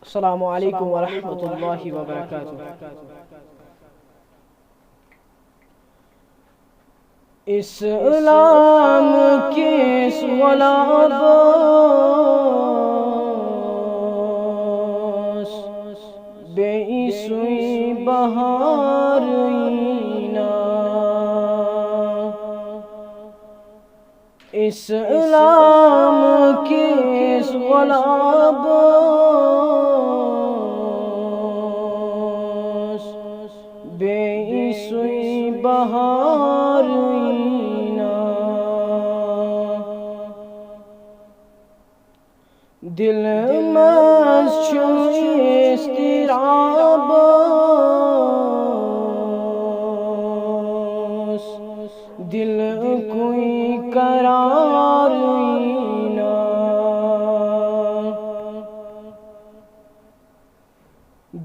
السلام علیکم ورحمۃ اللہ وبرکاتہ۔ اسلام کے غلاباس بے سوئی بہار اینا، اسلام کے غلاباس بے سوئی بہار اینا، دل مز اضطراباس دل کوئی قرار اینا،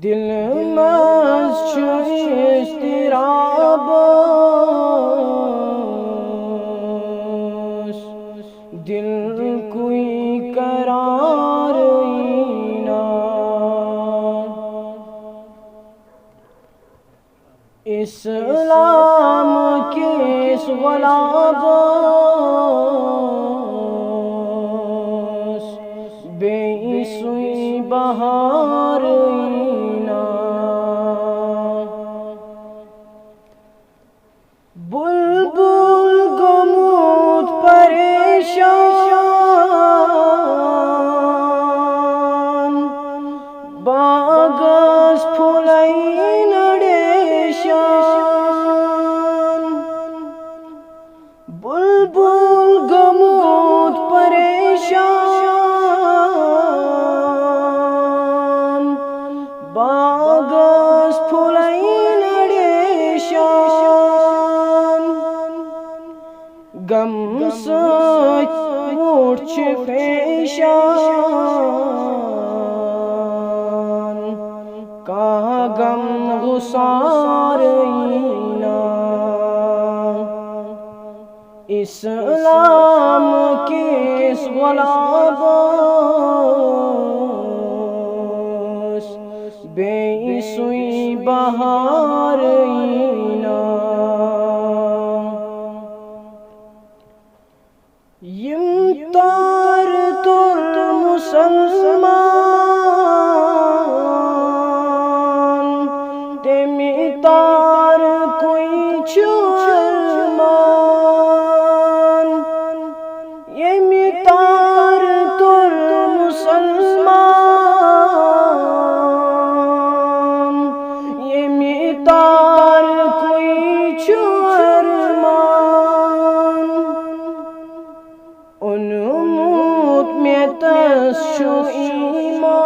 دل مز اضطراباس دل کوئی قرار اینا، اسلام کے غلاباس بے سوئی بہار اینا، بلبل گموت پریشان باغس پھولئی نڑیشان، بلبل گموت پریشان باغس پھولئی نڑیشان، غم سۭتۍ ووٚٹھ چھِ فیشان، کانٛہہ غم گُسار اینا، اسلام کِس غلاباس بے سوئی بہار اینا، یم تار تُل مُسلمان تمہِ تار کوئی چھُ ارمان، ییٚمہِ تار تُل مُسلمان ییٚمہِ تار کوئی چھُ ارمان، اوٚنمُت مےٚ تس چھُ ایمان،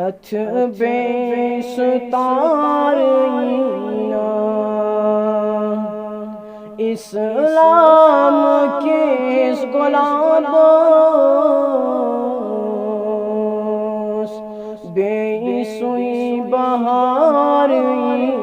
اتھ بیٚیہِ سُہ تار اینا، اسلام کِس غلاباس بے سوئی بہار اینا۔